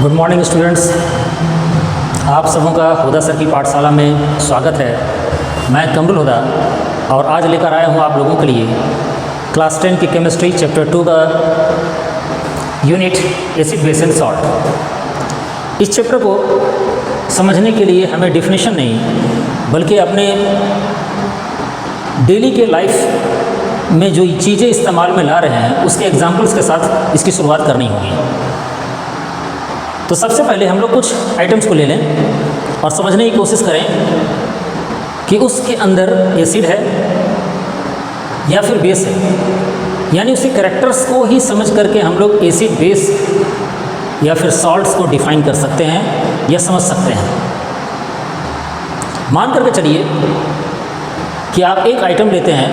Good morning students, आप सबों का हुदा सर की पाठशाला में स्वागत है। मैं कमरुल हुदा और आज लेकर आया हूँ आप लोगों के लिए क्लास 10 की केमिस्ट्री चैप्टर 2 का unit acid base and salt. इस चैप्टर को समझने के लिए हमें डिफिनेशन नहीं बल्कि अपने डेली के लाइफ में जो चीज़ें इस्तेमाल में ला रहे हैं उसके एग्जाम्पल्स के साथ इसकी शुरुआत करनी होगी। तो सबसे पहले हम लोग कुछ आइटम्स को ले लें और समझने की कोशिश करें कि उसके अंदर एसिड है या फिर बेस है, यानी उसके कैरेक्टर्स को ही समझ करके हम लोग एसिड बेस या फिर सॉल्ट्स को डिफाइन कर सकते हैं या समझ सकते हैं। मान करके चलिए कि आप एक आइटम लेते हैं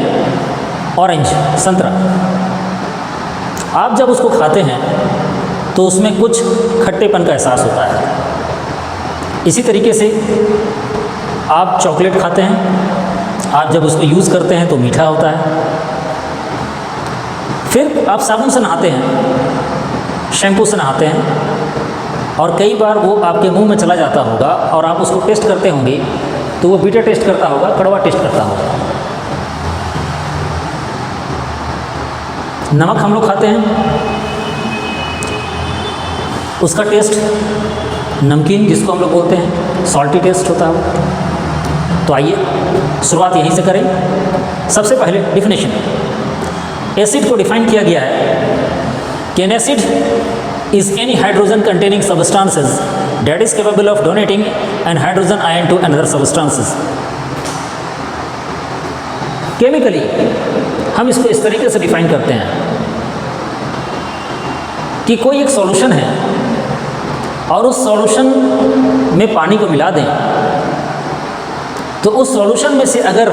ऑरेंज, संतरा। आप जब उसको खाते हैं तो उसमें कुछ खट्टेपन का एहसास होता है। इसी तरीके से आप चॉकलेट खाते हैं, आप जब उसको यूज़ करते हैं तो मीठा होता है। फिर आप साबुन से नहाते हैं, शैम्पू से नहाते हैं और कई बार वो आपके मुंह में चला जाता होगा और आप उसको टेस्ट करते होंगे तो वो बीटर टेस्ट करता होगा, कड़वा टेस्ट करता होगा। नमक हम लोग खाते हैं, उसका टेस्ट नमकीन जिसको हम लोग बोलते हैं सॉल्टी टेस्ट होता है। तो आइए शुरुआत यहीं से करें। सबसे पहले डिफिनेशन, एसिड को डिफाइन किया गया है कि an acid is any hydrogen containing substances that is capable of donating an hydrogen ion to another substances. Chemically हम इसको इस तरीके से डिफाइन करते हैं कि कोई एक सॉल्यूशन है और उस सॉल्यूशन में पानी को मिला दें तो उस सॉल्यूशन में से अगर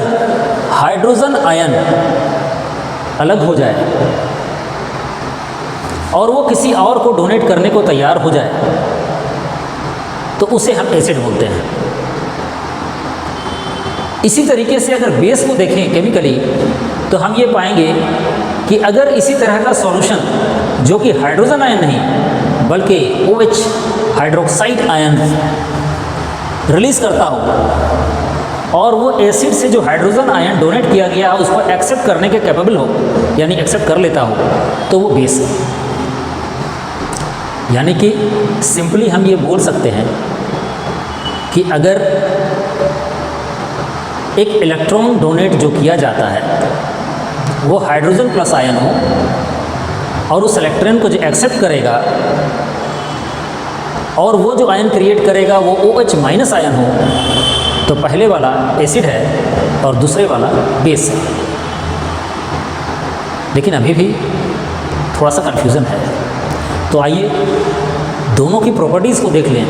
हाइड्रोजन आयन अलग हो जाए और वो किसी और को डोनेट करने को तैयार हो जाए तो उसे हम एसिड बोलते हैं। इसी तरीके से अगर बेस को देखें केमिकली तो हम ये पाएंगे कि अगर इसी तरह का सॉल्यूशन जो कि हाइड्रोजन आयन नहीं बल्कि OH हाइड्रोक्साइड आयन रिलीज करता हो और वो एसिड से जो हाइड्रोजन आयन डोनेट किया गया है उसको एक्सेप्ट करने के कैपेबल हो, यानी एक्सेप्ट कर लेता हो, तो वो बेस है। यानी कि सिंपली हम ये बोल सकते हैं कि अगर एक इलेक्ट्रॉन डोनेट जो किया जाता है वो हाइड्रोजन प्लस आयन हो और उस इलेक्ट्रॉन को जो एक्सेप्ट करेगा और वो जो आयन क्रिएट करेगा वो OH माइनस आयन हो, तो पहले वाला एसिड है और दूसरे वाला बेस है। लेकिन अभी भी थोड़ा सा कन्फ्यूज़न है, तो आइए दोनों की प्रॉपर्टीज़ को देख लें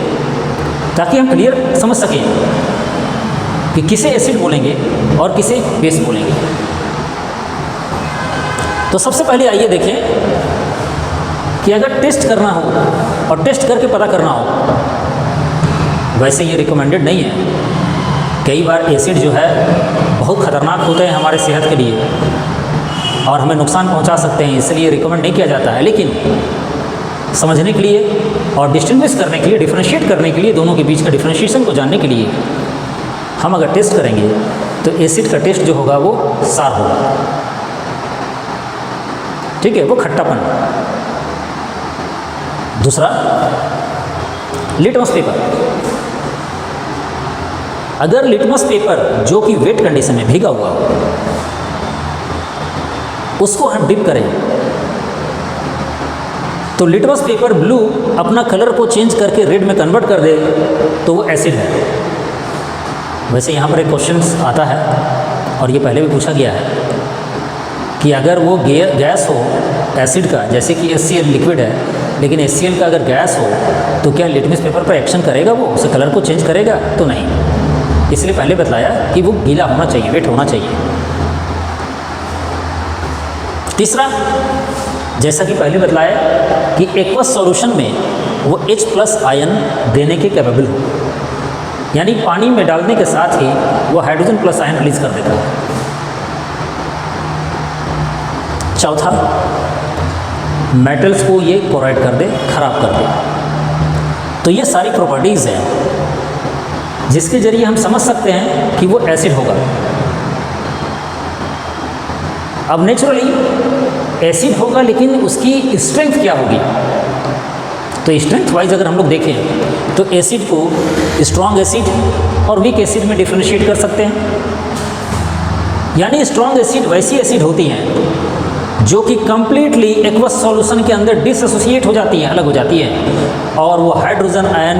ताकि हम क्लियर समझ सकें कि किसे एसिड बोलेंगे और किसे बेस बोलेंगे। तो सबसे पहले आइए देखें कि अगर टेस्ट करना हो और टेस्ट करके पता करना हो, वैसे ये रिकमेंडेड नहीं है। कई बार एसिड जो है बहुत ख़तरनाक होते हैं हमारे सेहत के लिए और हमें नुकसान पहुंचा सकते हैं, इसलिए रिकमेंड नहीं किया जाता है। लेकिन समझने के लिए और डिस्टिंग्विश करने के लिए, डिफ्रेंशिएट करने के लिए, दोनों के बीच का डिफ्रेंशिएशन को जानने के लिए हम अगर टेस्ट करेंगे तो एसिड का टेस्ट जो होगा वो सार होगा, ठीक है, वो खट्टापन। दूसरा, लिटमस पेपर। अगर लिटमस पेपर जो कि वेट कंडीशन में भीगा हुआ हो उसको हम डिप करें तो लिटमस पेपर ब्लू अपना कलर को चेंज करके रेड में कन्वर्ट कर दे तो वो एसिड है। वैसे यहाँ पर एक क्वेश्चन आता है और ये पहले भी पूछा गया है कि अगर वो गैस हो एसिड का, जैसे कि HCl लिक्विड है लेकिन HCl का अगर गैस हो तो क्या लिटमस पेपर पर एक्शन करेगा, वो उसे कलर को चेंज करेगा? तो नहीं। इसलिए पहले बताया कि वो गीला होना चाहिए, वेट होना चाहिए। तीसरा, जैसा कि पहले बताया कि एक्वस सॉल्यूशन में वो H+ आयन देने के कैपेबल हो, यानी पानी में डालने के साथ ही वो हाइड्रोजन प्लस आयन रिलीज कर देता है। चौथा, मेटल्स को ये कोराइड कर दे, खराब कर दे। तो ये सारी प्रॉपर्टीज़ हैं जिसके ज़रिए हम समझ सकते हैं कि वो एसिड होगा। अब नेचुरली एसिड होगा, लेकिन उसकी स्ट्रेंथ क्या होगी? तो स्ट्रेंथ वाइज अगर हम लोग देखें तो एसिड को स्ट्रॉन्ग एसिड और वीक एसिड में डिफ्रेंशिएट कर सकते हैं। यानी स्ट्रॉन्ग एसिड वैसी एसिड होती हैं जो कि कंप्लीटली एक्वस सॉल्यूशन के अंदर डिसएसोसिएट हो जाती है, अलग हो जाती है, और वो हाइड्रोजन आयन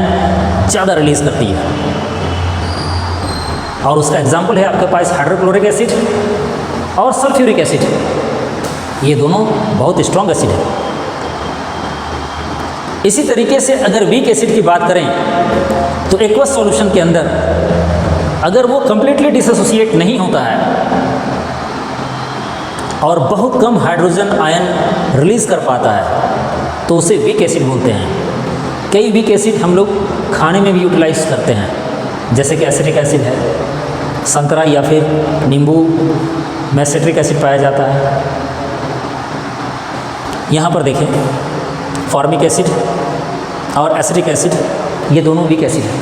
ज़्यादा रिलीज करती है। और उसका एग्जाम्पल है आपके पास हाइड्रोक्लोरिक एसिड और सल्फ्यूरिक एसिड। ये दोनों बहुत स्ट्रॉन्ग एसिड है। इसी तरीके से अगर वीक एसिड की बात करें तो एक्वस सॉल्यूशन के अंदर अगर वो कंप्लीटली डिसएसोसिएट नहीं होता है और बहुत कम हाइड्रोजन आयन रिलीज कर पाता है तो उसे वीक एसिड बोलते हैं। कई वीक एसिड हम लोग खाने में भी यूटिलाइज करते हैं, जैसे कि एसिटिक एसिड है, संतरा या फिर नींबू में सिट्रिक एसिड पाया जाता है। यहाँ पर देखें फॉर्मिक एसिड और एसिटिक एसिड, ये दोनों वीक एसिड हैं।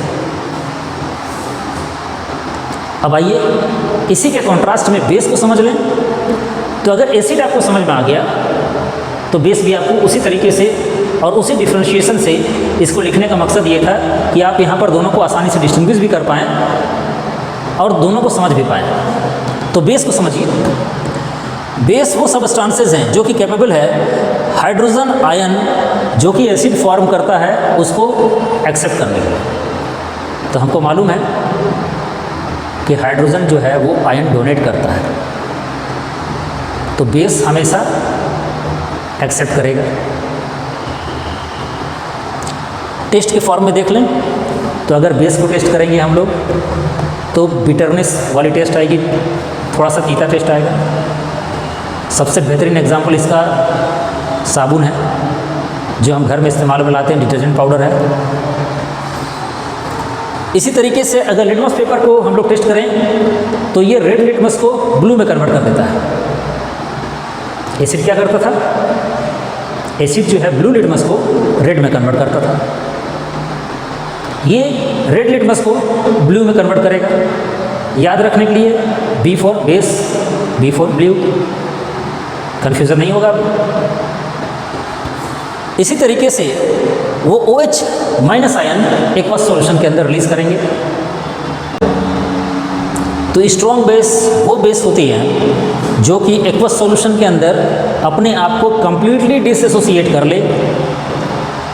अब आइए इसी के कॉन्ट्रास्ट में बेस को समझ लें। तो अगर एसिड आपको समझ में आ गया तो बेस भी आपको उसी तरीके से और उसी डिफ्रेंशिएशन से, इसको लिखने का मकसद ये था कि आप यहाँ पर दोनों को आसानी से डिस्टिंग्विश भी कर पाएँ और दोनों को समझ भी पाएँ। तो बेस को समझिए। बेस वो सबस्टांसेस हैं जो कि कैपेबल है हाइड्रोजन आयन जो कि एसिड फॉर्म करता है उसको एक्सेप्ट करने के लिए। तो हमको मालूम है कि हाइड्रोजन जो है वो आयन डोनेट करता है, तो बेस हमेशा एक्सेप्ट करेगा। टेस्ट के फॉर्म में देख लें तो अगर बेस को टेस्ट करेंगे हम लोग तो बिटरनेस वाली टेस्ट आएगी, थोड़ा सा तीता टेस्ट आएगा। सबसे बेहतरीन एग्जांपल इसका साबुन है जो हम घर में इस्तेमाल में लाते हैं, डिटर्जेंट पाउडर है। इसी तरीके से अगर लिटमस पेपर को हम लोग टेस्ट करें तो ये रेड लिटमस को ब्लू में कन्वर्ट कर देता है। एसिड क्या करता था? एसिड जो है ब्लू लिटमस को रेड में कन्वर्ट करता था, ये रेड लिटमस को ब्लू में कन्वर्ट करेगा। याद रखने के लिए B for base, B for blue, confusion नहीं होगा। इसी तरीके से वो OH minus ion aqueous solution के अंदर रिलीज करेंगे। तो स्ट्रॉन्ग बेस वो बेस होती हैं जो कि एक्वस सॉल्यूशन के अंदर अपने आप को कंप्लीटली डिसएसोसिएट कर ले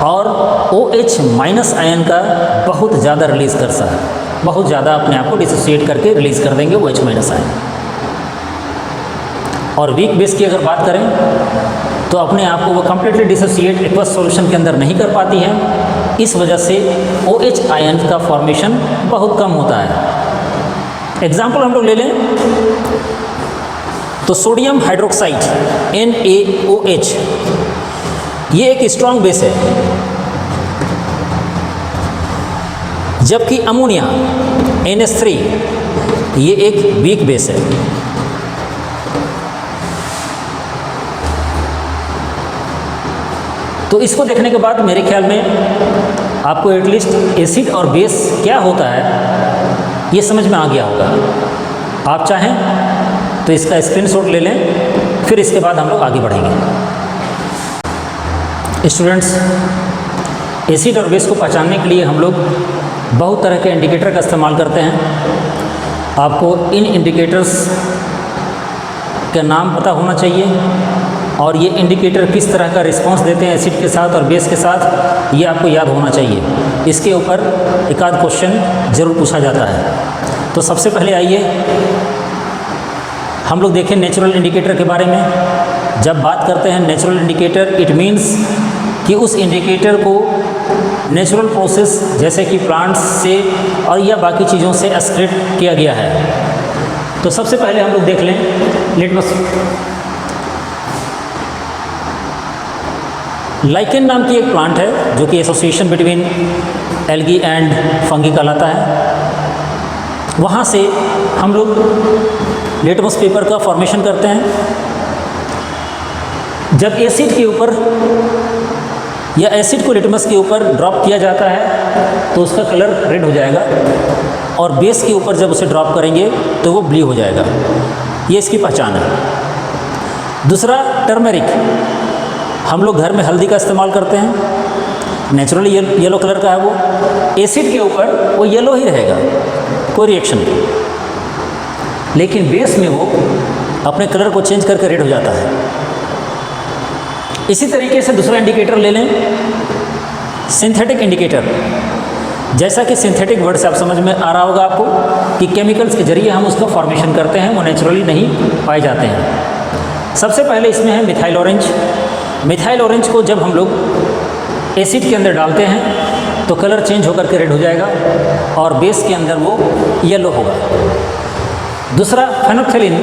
और OH माइनस आयन का बहुत ज़्यादा रिलीज कर सके, बहुत ज़्यादा अपने आप को डिसोसिएट करके रिलीज कर देंगे OH माइनस आयन। और वीक बेस की अगर बात करें तो अपने आप को वो कंप्लीटली डिसोसिएट एक्वस सॉल्यूशन के अंदर नहीं कर पाती है, इस वजह से OH आयन का फॉर्मेशन बहुत कम होता है। एग्जाम्पल हम लोग ले लें तो सोडियम हाइड्रोक्साइड NaOH, ये एक स्ट्रॉन्ग बेस है, जबकि अमोनिया NH3 ये एक वीक बेस है। तो इसको देखने के बाद मेरे ख्याल में आपको एटलीस्ट एसिड और बेस क्या होता है ये समझ में आ गया होगा। आप चाहें तो इसका स्क्रीनशॉट ले लें, फिर इसके बाद हम लोग आगे बढ़ेंगे। स्टूडेंट्स, एसिड और बेस को पहचानने के लिए हम लोग बहुत तरह के इंडिकेटर का इस्तेमाल करते हैं। आपको इन इंडिकेटर्स का नाम पता होना चाहिए और ये इंडिकेटर किस तरह का रिस्पांस देते हैं एसिड के साथ और बेस के साथ, ये आपको याद होना चाहिए। इसके ऊपर एक आध क्वेश्चन ज़रूर पूछा जाता है। तो सबसे पहले आइए हम लोग देखें नेचुरल इंडिकेटर के बारे में। जब बात करते हैं नेचुरल इंडिकेटर, इट मीन्स कि उस इंडिकेटर को नेचुरल प्रोसेस जैसे कि प्लांट्स से और या बाकी चीज़ों से एक्सट्रैक्ट किया गया है। तो सबसे पहले हम लोग देख लें लिटमस। लाइकेन नाम की एक प्लांट है जो कि association between algae and fungi कहलाता है। वहाँ से हम लोग लिटमस पेपर का फॉर्मेशन करते हैं। जब एसिड के ऊपर या एसिड को लिटमस के ऊपर ड्रॉप किया जाता है तो उसका कलर रेड हो जाएगा, और बेस के ऊपर जब उसे ड्रॉप करेंगे तो वो ब्लू हो जाएगा। ये इसकी पहचान है। दूसरा, टर्मेरिक। हम लोग घर में हल्दी का इस्तेमाल करते हैं, नेचुरली येलो कलर का है वो, एसिड के ऊपर वो येलो ही रहेगा, कोई रिएक्शन नहीं, लेकिन बेस में वो अपने कलर को चेंज करके रेड हो जाता है। इसी तरीके से दूसरा इंडिकेटर ले लें, सिंथेटिक इंडिकेटर। जैसा कि सिंथेटिक वर्ड से आप समझ में आ रहा होगा आपको कि केमिकल्स के जरिए हम उसका फॉर्मेशन करते हैं, वो नेचुरली नहीं पाए जाते हैं। सबसे पहले इसमें है मिथाइल ऑरेंज। मिथाइल ऑरेंज को जब हम लोग एसिड के अंदर डालते हैं तो कलर चेंज होकर के रेड हो जाएगा और बेस के अंदर वो येलो होगा। दूसरा, फेनोल्फथालीन,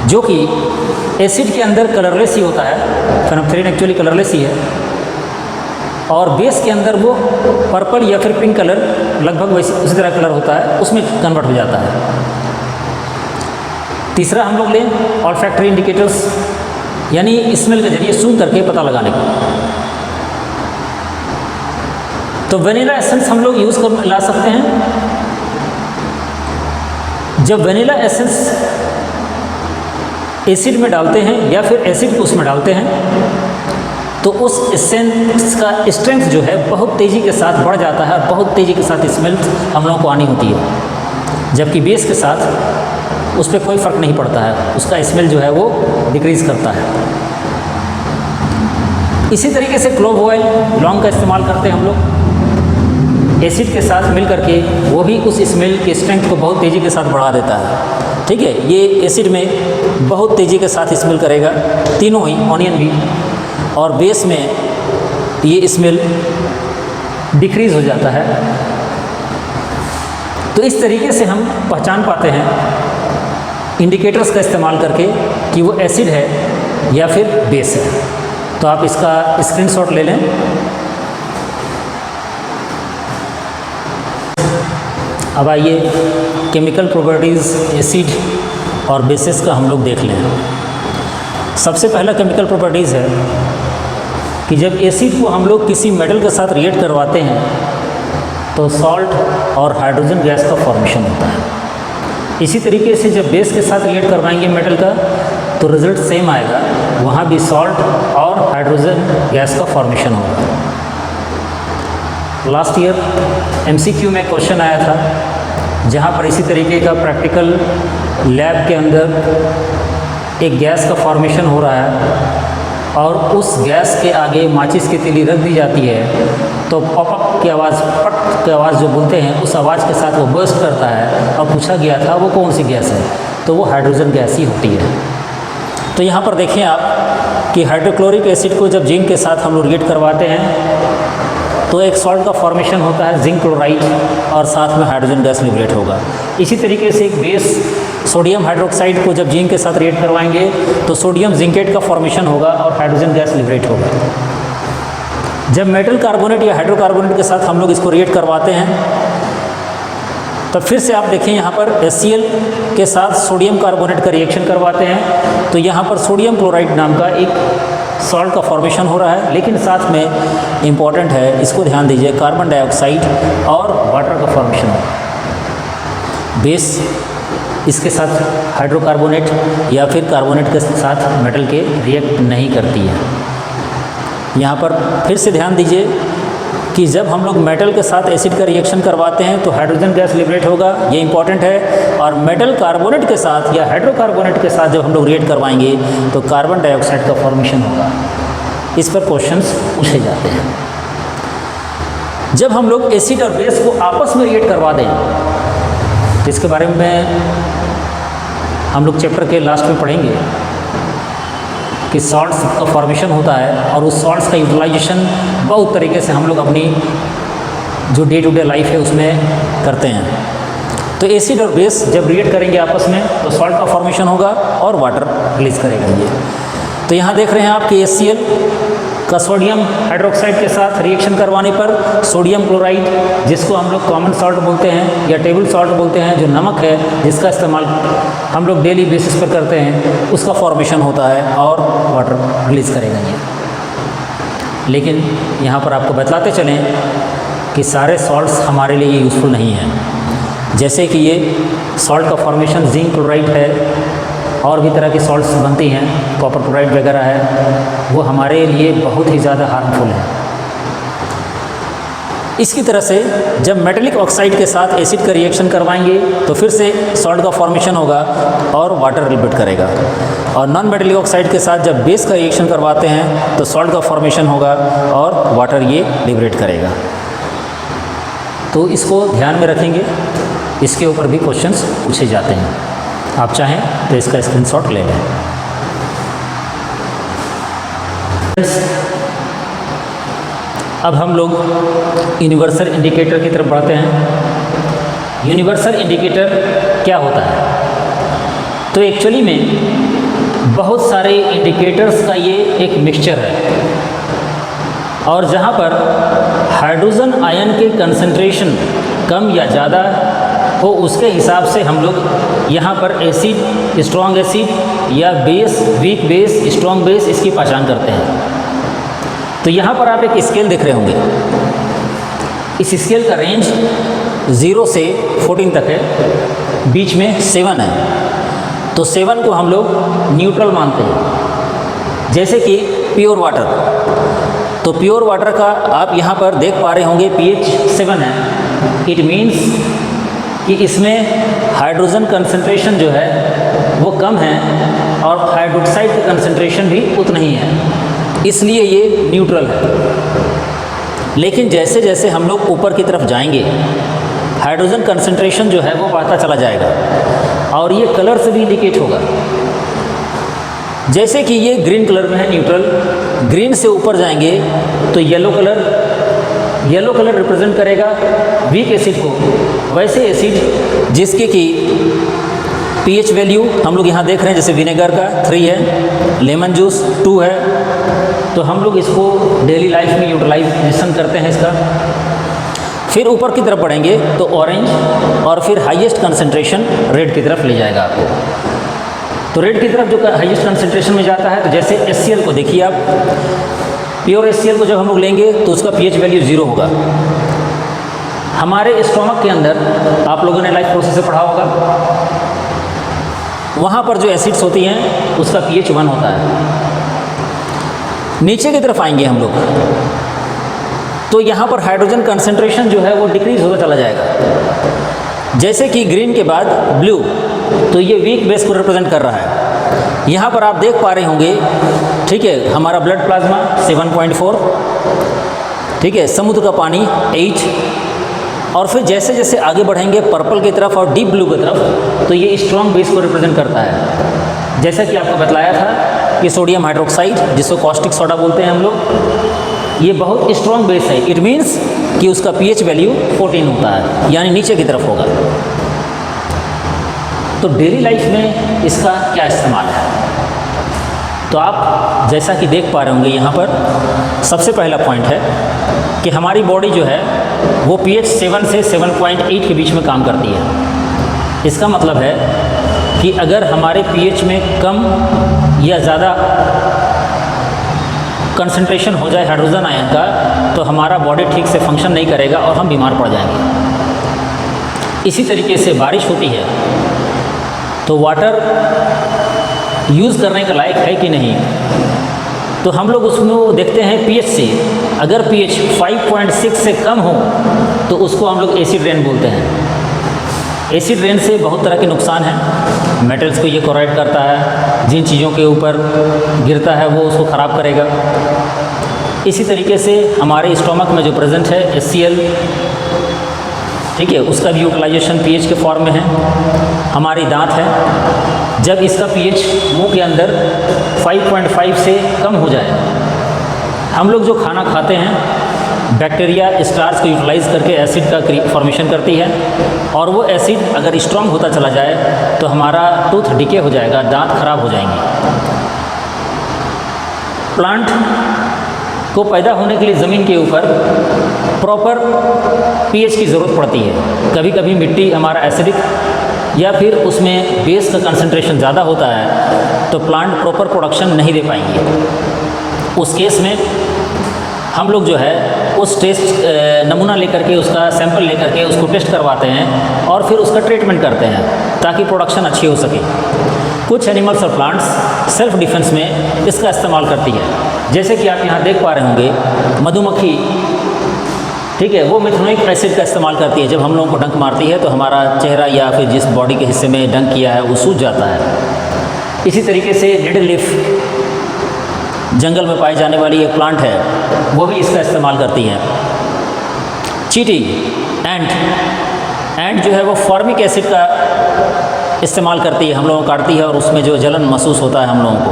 जो कि एसिड के अंदर कलरलेस ही होता है। फेनोल्फथालीन एक्चुअली कलरलेस ही है, और बेस के अंदर वो पर्पल या फिर पिंक कलर, लगभग वैसे उसी तरह कलर होता है, उसमें कन्वर्ट हो जाता है। तीसरा हम लोग लें ऑल्फैक्टरी इंडिकेटर्स, यानी स्मेल के जरिए सूंघ करके पता लगाने का। तो वेनिला एसेंस हम लोग यूज़ कर ला सकते हैं। जब वेनिला एसेंस एसिड में डालते हैं या फिर एसिड को उसमें डालते हैं तो उस एसेंस का स्ट्रेंथ जो है बहुत तेज़ी के साथ बढ़ जाता है और बहुत तेज़ी के साथ स्मेल हम लोगों को आनी होती है, जबकि बेस के साथ उस पर कोई फ़र्क नहीं पड़ता है, उसका स्मेल जो है वो डिक्रीज़ करता है। इसी तरीके से क्लोव ऑयल, लौंग का इस्तेमाल करते हैं हम लोग, एसिड के साथ मिल करके वो भी उस स्मेल के स्ट्रेंथ को बहुत तेज़ी के साथ बढ़ा देता है। ठीक है, ये एसिड में बहुत तेज़ी के साथ स्मेल करेगा, तीनों ही, ऑनियन भी, और बेस में ये स्मेल डिक्रीज़ हो जाता है। तो इस तरीके से हम पहचान पाते हैं इंडिकेटर्स का इस्तेमाल करके कि वो एसिड है या फिर बेस है। तो आप इसका स्क्रीनशॉट ले लें। अब आइए केमिकल प्रॉपर्टीज़ एसिड और बेसिस का हम लोग देख लें। सबसे पहला केमिकल प्रॉपर्टीज़ है कि जब एसिड को हम लोग किसी मेटल के साथ रिएक्ट करवाते हैं तो सॉल्ट और हाइड्रोजन गैस का फॉर्मेशन होता है। इसी तरीके से जब बेस के साथ रिएक्ट करवाएंगे मेटल का तो रिजल्ट सेम आएगा, वहाँ भी सॉल्ट और हाइड्रोजन गैस का फॉर्मेशन होगा। लास्ट ईयर MCQ में क्वेश्चन आया था जहाँ पर इसी तरीके का प्रैक्टिकल लैब के अंदर एक गैस का फॉर्मेशन हो रहा है और उस गैस के आगे माचिस की तीली रख दी जाती है तो पॉपअप की आवाज़, पट की आवाज़ जो बोलते हैं उस आवाज़ के साथ वो बर्स्ट करता है और पूछा गया था वो कौन सी गैस है, तो वो हाइड्रोजन गैस ही होती है। तो यहाँ पर देखें आप कि हाइड्रोक्लोरिक एसिड को जब जिंक के साथ हम लोग रिएक्ट करवाते हैं तो एक सॉल्ट का फॉर्मेशन होता है जिंक क्लोराइड और साथ में हाइड्रोजन गैस लिबरेट होगा। इसी तरीके से एक बेस सोडियम हाइड्रोक्साइड को जब जिंक के साथ रिएक्ट करवाएंगे तो सोडियम जिंकेट का फॉर्मेशन होगा और हाइड्रोजन गैस लिबरेट होगा। जब मेटल कार्बोनेट या हाइड्रोकार्बोनेट के साथ हम लोग इसको रिएक्ट करवाते हैं तो फिर से आप देखें यहाँ पर HCl के साथ सोडियम कार्बोनेट का रिएक्शन करवाते हैं तो यहाँ पर सोडियम क्लोराइड नाम का एक सॉल्ट का फॉर्मेशन हो रहा है, लेकिन साथ में इम्पॉर्टेंट है, इसको ध्यान दीजिए, कार्बन डाइऑक्साइड और वाटर का फॉर्मेशन है। बेस इसके साथ हाइड्रोकार्बोनेट या फिर कार्बोनेट के साथ मेटल के रिएक्ट नहीं करती है। यहाँ पर फिर से ध्यान दीजिए कि जब हम लोग मेटल के साथ एसिड का रिएक्शन करवाते हैं तो हाइड्रोजन गैस लिबरेट होगा, ये इंपॉर्टेंट है, और मेटल कार्बोनेट के साथ या हाइड्रोकार्बोनेट के साथ जब हम लोग रिएक्ट करवाएंगे तो कार्बन डाइऑक्साइड का फॉर्मेशन होगा। इस पर क्वेश्चंस पूछे जाते हैं। जब हम लोग एसिड और बेस को आपस में रिएक्ट करवा दें, जिसके बारे में हम लोग चैप्टर के लास्ट में पढ़ेंगे कि सॉल्ट्स का फॉर्मेशन होता है और उस सॉल्ट्स का यूटिलाइजेशन बहुत तरीके से हम लोग अपनी जो डे टू डे लाइफ है उसमें करते हैं। तो एसिड और बेस जब रिएक्ट करेंगे आपस में तो सॉल्ट का फॉर्मेशन होगा और वाटर रिलीज करेगा ये। तो यहाँ देख रहे हैं आप कि HCl का सोडियम हाइड्रोक्साइड के साथ रिएक्शन करवाने पर सोडियम क्लोराइड, जिसको हम लोग कॉमन सॉल्ट बोलते हैं या टेबल सॉल्ट बोलते हैं, जो नमक है जिसका इस्तेमाल हम लोग डेली बेसिस पर करते हैं, उसका फॉर्मेशन होता है और वाटर रिलीज करेगा ये। लेकिन यहाँ पर आपको बतलाते चलें कि सारे सॉल्ट्स हमारे लिए यूज़फुल नहीं हैं। जैसे कि ये सॉल्ट का फॉर्मेशन जिंक क्लोराइड है, और भी तरह की सॉल्ट्स बनती हैं, कॉपर क्लोराइड वगैरह है, वो हमारे लिए बहुत ही ज़्यादा हार्मफुल है। इसकी तरह से जब मेटेलिक ऑक्साइड के साथ एसिड का रिएक्शन करवाएंगे तो फिर से सॉल्ट का फॉर्मेशन होगा और वाटर लिबरेट करेगा, और नॉन मेटेलिक ऑक्साइड के साथ जब बेस का रिएक्शन करवाते हैं तो सॉल्ट का फॉर्मेशन होगा और वाटर ये लिबरेट करेगा। तो इसको ध्यान में रखेंगे, इसके ऊपर भी क्वेश्चंस पूछे जाते हैं। आप चाहें तो इसका स्क्रीनशॉट ले लें। अब हम लोग यूनिवर्सल इंडिकेटर की तरफ बढ़ते हैं। यूनिवर्सल इंडिकेटर क्या होता है? तो एक्चुअली में बहुत सारे इंडिकेटर्स का ये एक मिक्सचर है, और जहाँ पर हाइड्रोजन आयन के कंसंट्रेशन कम या ज़्यादा हो उसके हिसाब से हम लोग यहाँ पर एसिड, स्ट्रॉन्ग एसिड या base, weak base, strong base, इसकी पहचान करते हैं। तो यहाँ पर आप एक स्केल देख रहे होंगे। इस स्केल का रेंज 0 से 14 तक है, बीच में 7 है। तो 7 को हम लोग न्यूट्रल मानते हैं। जैसे कि प्योर वाटर, तो प्योर वाटर का आप यहाँ पर देख पा रहे होंगे pH 7 है। इट मीन्स कि इसमें हाइड्रोजन कंसंट्रेशन जो है वो कम है और हाइड्रोक्साइड का कंसंट्रेशन भी उतना ही है, इसलिए ये न्यूट्रल है। लेकिन जैसे जैसे हम लोग ऊपर की तरफ जाएंगे हाइड्रोजन कंसंट्रेशन जो है वो बढ़ता चला जाएगा, और ये कलर से भी इंडिकेट होगा। जैसे कि ये ग्रीन कलर में है न्यूट्रल, ग्रीन से ऊपर जाएंगे तो येलो कलर रिप्रेजेंट करेगा वीक एसिड को। वैसे एसिड जिसके कि pH वैल्यू हम लोग यहाँ देख रहे हैं, जैसे विनेगर का 3 है, लेमन जूस 2 है, तो हम लोग इसको डेली लाइफ में यूटिलाइजेशन करते हैं इसका। फिर ऊपर की तरफ बढ़ेंगे तो ऑरेंज, और फिर हाईएस्ट कंसंट्रेशन रेड की तरफ ले जाएगा आपको। तो रेड की तरफ जो हाईएस्ट कंसंट्रेशन में जाता है, तो जैसे HCl को देखिए आप, प्योर HCl को जब हम लोग लेंगे तो उसका pH वैल्यू 0 होगा। हमारे स्टोमक के अंदर आप लोगों ने लाइफ प्रोसेस से पढ़ा होगा, वहाँ पर जो एसिड्स होती हैं उसका pH 1 होता है। नीचे की तरफ आएंगे हम लोग तो यहाँ पर हाइड्रोजन कंसंट्रेशन जो है वो डिक्रीज होता चला जाएगा। जैसे कि ग्रीन के बाद ब्लू, तो ये वीक बेस को रिप्रेजेंट कर रहा है। यहाँ पर आप देख पा रहे होंगे, ठीक है, हमारा ब्लड प्लाज्मा 7.4, ठीक है, समुद्र का पानी 8, और फिर जैसे जैसे आगे बढ़ेंगे पर्पल की तरफ और डीप ब्लू की तरफ, तो ये स्ट्रॉन्ग बेस को रिप्रेजेंट करता है। जैसा कि आपको बतलाया था कि सोडियम हाइड्रोक्साइड, जिसको कॉस्टिक सोडा बोलते हैं हम लोग, ये बहुत स्ट्रॉन्ग बेस है। इट मीन्स कि उसका pH वैल्यू 14 होता है, यानी नीचे की तरफ होगा। तो डेली लाइफ में इसका क्या इस्तेमाल है? तो आप जैसा कि देख पा रहे होंगे यहाँ पर सबसे पहला पॉइंट है कि हमारी बॉडी जो है वो pH 7 से 7.8 के बीच में काम करती है। इसका मतलब है कि अगर हमारे pH में कम या ज़्यादा कंसंट्रेशन हो जाए हाइड्रोजन आयन का, तो हमारा बॉडी ठीक से फंक्शन नहीं करेगा और हम बीमार पड़ जाएंगे। इसी तरीके से बारिश होती है तो वाटर यूज़ करने का लायक है कि नहीं, तो हम लोग उसमें देखते हैं pH से। अगर pH 5.6 से कम हो तो उसको हम लोग एसिड रेन बोलते हैं। एसिड रेन से बहुत तरह के नुकसान हैं। मेटल्स को ये कोराइड करता है, जिन चीज़ों के ऊपर गिरता है वो उसको ख़राब करेगा। इसी तरीके से हमारे स्टोमक में जो प्रेजेंट है HCl, ठीक है, उसका भी यूटिलाइजेशन pH के फॉर्म में है। हमारी दांत है, जब इसका pH मुंह के अंदर 5.5 से कम हो जाए, हम लोग जो खाना खाते हैं बैक्टीरिया स्टार्च को यूटिलाइज करके एसिड का फॉर्मेशन करती है, और वो एसिड अगर स्ट्रॉन्ग होता चला जाए तो हमारा टूथ डिके हो जाएगा, दांत खराब हो जाएंगे। प्लांट को पैदा होने के लिए ज़मीन के ऊपर प्रॉपर pH की ज़रूरत पड़ती है। कभी कभी मिट्टी हमारा एसिडिक या फिर उसमें बेस का कंसंट्रेशन ज़्यादा होता है तो प्लांट प्रॉपर प्रोडक्शन नहीं दे पाएंगे। उस केस में हम लोग जो है उस टेस्ट नमूना लेकर के, उसका सैंपल लेकर के उसको टेस्ट करवाते हैं और फिर उसका ट्रीटमेंट करते हैं ताकि प्रोडक्शन अच्छी हो सके। कुछ एनिमल्स और प्लांट्स सेल्फ डिफेंस में इसका इस्तेमाल करती है, जैसे कि आप यहाँ देख पा रहे होंगे मधुमक्खी, ठीक है, वो मिथेनोइक एसिड का इस्तेमाल करती है। जब हम लोगों को डंक मारती है तो हमारा चेहरा या फिर जिस बॉडी के हिस्से में डंक किया है वो सूज जाता है। इसी तरीके से नीडल लीफ जंगल में पाई जाने वाली एक प्लांट है, वो भी इसका इस्तेमाल करती है। चीटी, एंट जो है वो फॉर्मिक एसिड का इस्तेमाल करती है, हम लोगों को काटती है और उसमें जो जलन महसूस होता है हम लोगों को।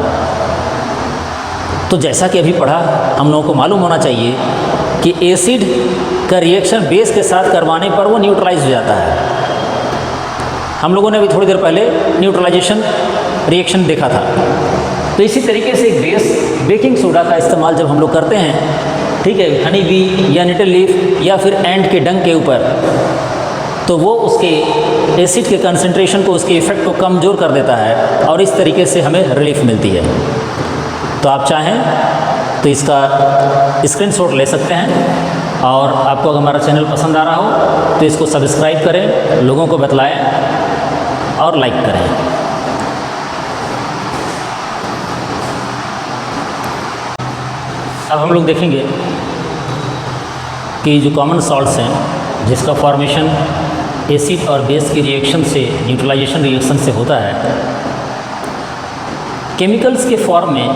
तो जैसा कि अभी पढ़ा, हम लोगों को मालूम होना चाहिए कि एसिड का रिएक्शन बेस के साथ करवाने पर वो न्यूट्रलाइज हो जाता है। हम लोगों ने अभी थोड़ी देर पहले न्यूट्रलाइजेशन रिएक्शन देखा था। तो इसी तरीके से बेस बेकिंग सोडा का इस्तेमाल जब हम लोग करते हैं, ठीक है, हनी बी या नीडल लीफ या फिर एंट के डंक के ऊपर, तो वो उसके एसिड के कंसंट्रेशन को, उसके इफ़ेक्ट को कमज़ोर कर देता है और इस तरीके से हमें रिलीफ मिलती है। तो आप चाहें तो इसका स्क्रीनशॉट ले सकते हैं और आपको अगर हमारा चैनल पसंद आ रहा हो तो इसको सब्सक्राइब करें, लोगों को बतलाएं और लाइक करें। अब हम लोग देखेंगे कि जो कॉमन सॉल्ट्स हैं जिसका फॉर्मेशन एसिड और बेस की रिएक्शन से, न्यूट्रलाइजेशन रिएक्शन से होता है, केमिकल्स के फॉर्म में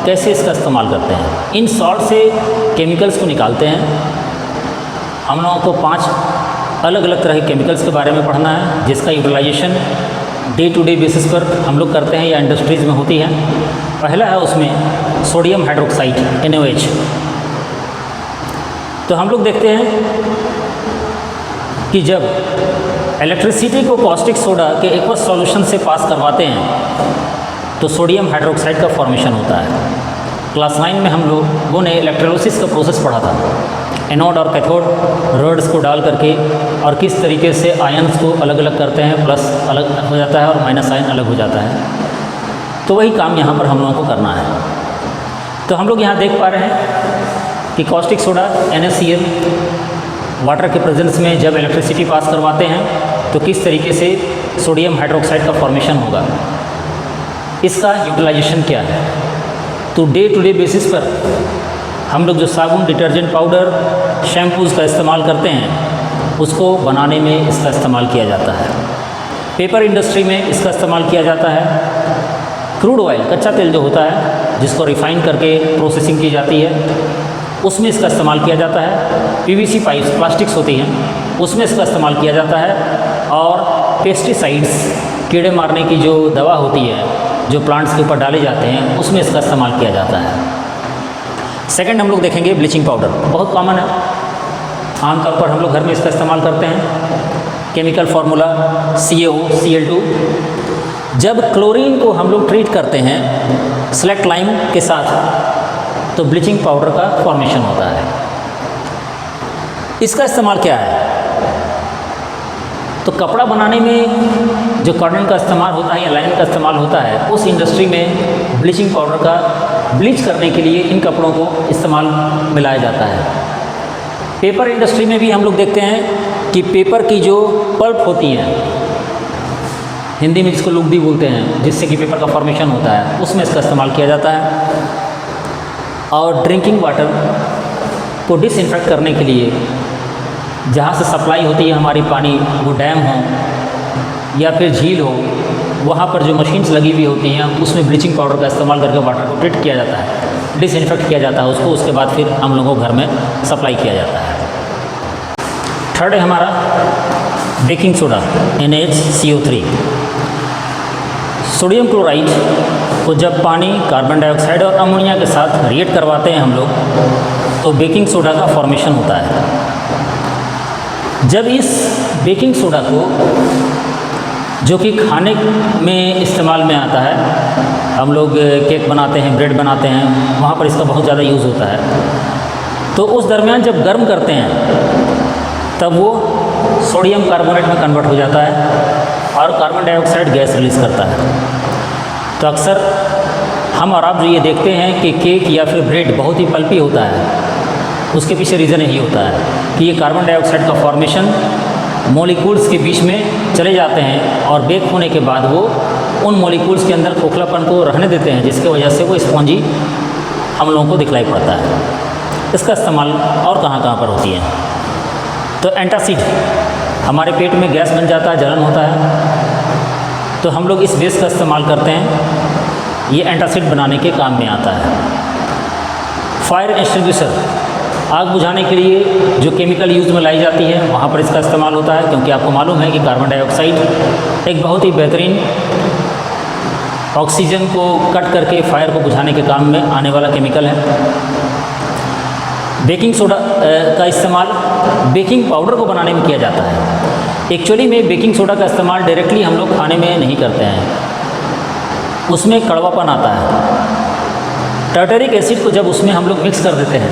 कैसे इसका इस्तेमाल करते हैं। इन सॉल्ट से केमिकल्स को निकालते हैं। हम लोगों को 5 अलग अलग तरह के केमिकल्स के बारे में पढ़ना है जिसका utilisation day to day basis पर हम लोग करते हैं या इंडस्ट्रीज़ में होती है। पहला है उसमें सोडियम हाइड्रोक्साइड NaOH। तो हम लोग देखते हैं कि जब इलेक्ट्रिसिटी को कॉस्टिक सोडा के एक्वस सॉल्यूशन से पास करवाते हैं तो सोडियम हाइड्रोक्साइड का फॉर्मेशन होता है। क्लास 9 में हम लोगों ने इलेक्ट्रोलिसिस का प्रोसेस पढ़ा था, एनोड और कैथोड रोड्स को डाल करके और किस तरीके से आयन्स को अलग अलग करते हैं, प्लस अलग हो जाता है और माइनस आयन अलग हो जाता है। तो वही काम यहाँ पर हम लोगों को करना है। तो हम लोग यहाँ देख पा रहे हैं कि कॉस्टिक सोडा NaCl वाटर के प्रेजेंस में जब इलेक्ट्रिसिटी पास करवाते हैं तो किस तरीके से सोडियम हाइड्रोक्साइड का फॉर्मेशन होगा। इसका यूटिलाइजेशन क्या है, तो डे टू डे बेसिस पर हम लोग जो साबुन, डिटर्जेंट पाउडर, शैम्पूज़ का इस्तेमाल करते हैं उसको बनाने में इसका इस्तेमाल किया जाता है। पेपर इंडस्ट्री में इसका इस्तेमाल किया जाता है। क्रूड ऑयल, कच्चा तेल जो होता है जिसको रिफ़ाइन करके प्रोसेसिंग की जाती है, उसमें इसका इस्तेमाल किया जाता है। PVC पाइप्स, प्लास्टिक्स होती हैं, उसमें इसका इस्तेमाल किया जाता है। और पेस्टिसाइड्स, कीड़े मारने की जो दवा होती है जो प्लांट्स के ऊपर डाले जाते हैं, उसमें इसका इस्तेमाल किया जाता है। सेकंड हम लोग देखेंगे ब्लीचिंग पाउडर, बहुत कॉमन है, आमतौर पर हम लोग घर में इसका इस्तेमाल करते हैं। Chemical formula CaOCl2। जब क्लोरीन को हम लोग ट्रीट करते हैं सेलेक्ट लाइम के साथ तो ब्लीचिंग पाउडर का फॉर्मेशन होता है। इसका इस्तेमाल क्या है, तो कपड़ा बनाने में जो कॉटन का इस्तेमाल होता है या लाइन का इस्तेमाल होता है, उस इंडस्ट्री में ब्लीचिंग पाउडर का ब्लीच करने के लिए इन कपड़ों को इस्तेमाल मिलाया जाता है। पेपर इंडस्ट्री में भी हम लोग देखते हैं कि पेपर की जो पल्प होती हैं, हिंदी में जिसको लुगदी बोलते हैं, जिससे कि पेपर का फॉर्मेशन होता है, उसमें इसका इस्तेमाल किया जाता है। और ड्रिंकिंग वाटर को डिसइंफेक्ट करने के लिए जहाँ से सप्लाई होती है हमारी पानी, वो डैम हो या फिर झील हो, वहाँ पर जो मशीन्स लगी हुई होती हैं उसमें ब्लीचिंग पाउडर का इस्तेमाल करके वाटर को ट्रीट किया जाता है, डिसइंफेक्ट किया जाता है उसको। उसके बाद फिर हम लोगों को घर में सप्लाई किया जाता है। थर्ड है हमारा baking soda NaHCO3। Sodium chloride को जब पानी, कार्बन डाइऑक्साइड और अमोनिया के साथ रिएक्ट करवाते हैं हम लोग तो बेकिंग सोडा का फॉर्मेशन होता है। जब इस बेकिंग सोडा को, जो कि खाने में इस्तेमाल में आता है, हम लोग केक बनाते हैं, ब्रेड बनाते हैं, वहाँ पर इसका बहुत ज़्यादा यूज़ होता है। तो उस दरमियान जब गर्म करते हैं तब वो सोडियम कार्बोनेट में कन्वर्ट हो जाता है और कार्बन डाइऑक्साइड गैस रिलीज़ करता है। तो अक्सर हम और आप जो ये देखते हैं कि केक या फिर ब्रेड बहुत ही पल्पी होता है, उसके पीछे रीज़न यही होता है कि ये कार्बन डाइऑक्साइड का फॉर्मेशन मॉलिक्यूल्स के बीच में चले जाते हैं और बेक होने के बाद वो उन मॉलिक्यूल्स के अंदर खोखलापन को रहने देते हैं, जिसकी वजह से वो स्पॉन्जी हम लोगों को दिखलाई पड़ता है। इसका इस्तेमाल और कहाँ कहाँ पर होती है? तो एंटासिड, हमारे पेट में गैस बन जाता है, जलन होता है, तो हम लोग इस बेस का इस्तेमाल करते हैं, ये एंटासिड बनाने के काम में आता है। फायर एक्सटिंग्विशर, आग बुझाने के लिए जो केमिकल यूज़ में लाई जाती है वहाँ पर इसका इस्तेमाल होता है, क्योंकि आपको मालूम है कि कार्बन डाइऑक्साइड एक बहुत ही बेहतरीन ऑक्सीजन को कट करके फायर को बुझाने के काम में आने वाला केमिकल है। बेकिंग सोडा का इस्तेमाल बेकिंग पाउडर को बनाने में किया जाता है। एक्चुअली में बेकिंग सोडा का इस्तेमाल डायरेक्टली हम लोग खाने में नहीं करते हैं, उसमें कड़वापन आता है। टार्टरिक एसिड को जब उसमें हम लोग मिक्स कर देते हैं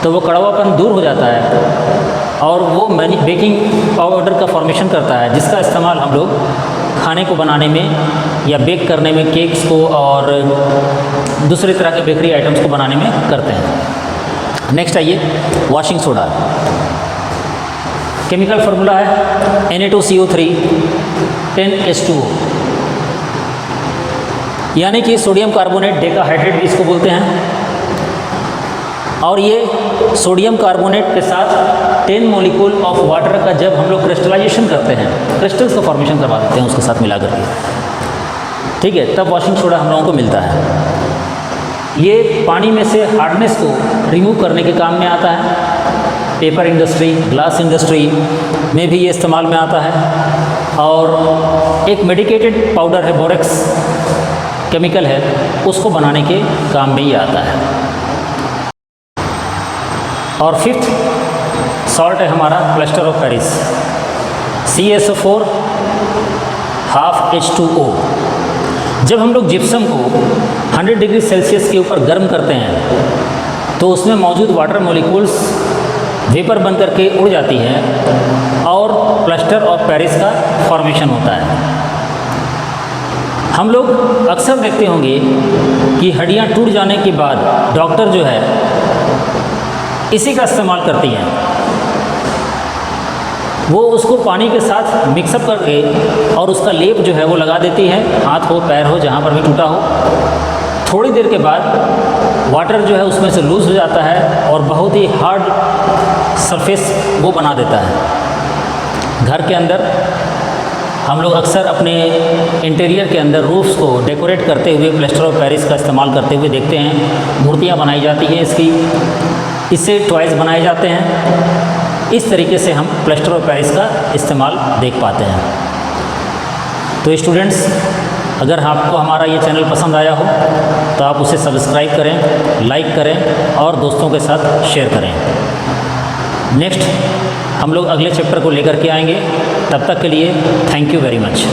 तो वो कड़वापन दूर हो जाता है और वो बेकिंग पाउडर का फॉर्मेशन करता है, जिसका इस्तेमाल हम लोग खाने को बनाने में या बेक करने में, केक्स को और दूसरे तरह के बेकरी आइटम्स को बनाने में करते हैं। नेक्स्ट आइए, वॉशिंग सोडा। केमिकल फार्मूला है Na2CO3 10H2O, यानी कि सोडियम कार्बोनेट डेकाहाइड्रेट भी इसको बोलते हैं। और ये सोडियम कार्बोनेट के साथ 10 मॉलिक्यूल ऑफ वाटर का जब हम लोग क्रिस्टलाइजेशन करते हैं, क्रिस्टल्स का फॉर्मेशन करवा देते हैं उसके साथ मिला करके, ठीक है, तब वॉशिंग सोडा हम लोगों को मिलता है। ये पानी में से हार्डनेस को रिमूव करने के काम में आता है। पेपर इंडस्ट्री, ग्लास इंडस्ट्री में भी ये इस्तेमाल में आता है। और एक मेडिकेटेड पाउडर है, बोरेक्स केमिकल है, उसको बनाने के काम में ही आता है। और फिफ्थ सॉल्ट है हमारा plaster of Paris, CaSO4 half H2O। जब हम लोग जिप्सम को 100 डिग्री सेल्सियस के ऊपर गर्म करते हैं तो उसमें मौजूद वाटर मॉलिक्यूल्स वेपर बन करके उड़ जाती हैं और प्लास्टर ऑफ पेरिस का फॉर्मेशन होता है। हम लोग अक्सर देखते होंगे कि हड्डियाँ टूट जाने के बाद डॉक्टर जो है इसी का इस्तेमाल करती हैं। वो उसको पानी के साथ मिक्सअप करके और उसका लेप जो है वो लगा देती है, हाथ हो पैर हो जहाँ पर भी टूटा हो। थोड़ी देर के बाद वाटर जो है उसमें से लूज़ हो जाता है और बहुत ही हार्ड सरफेस वो बना देता है। घर के अंदर हम लोग अक्सर अपने इंटीरियर के अंदर रूफ्स को डेकोरेट करते हुए प्लास्टर ऑफ पेरिस का इस्तेमाल करते हुए देखते हैं। मूर्तियाँ बनाई जाती हैं इसकी, इससे टॉयज़ बनाए जाते हैं। इस तरीके से हम प्लास्टर ऑफ पेरिस का इस्तेमाल देख पाते हैं। तो स्टूडेंट्स, अगर आपको हमारा ये चैनल पसंद आया हो तो आप उसे सब्सक्राइब करें, लाइक करें और दोस्तों के साथ शेयर करें। नेक्स्ट हम लोग अगले चैप्टर को लेकर के आएंगे। तब तक के लिए थैंक यू वेरी मच।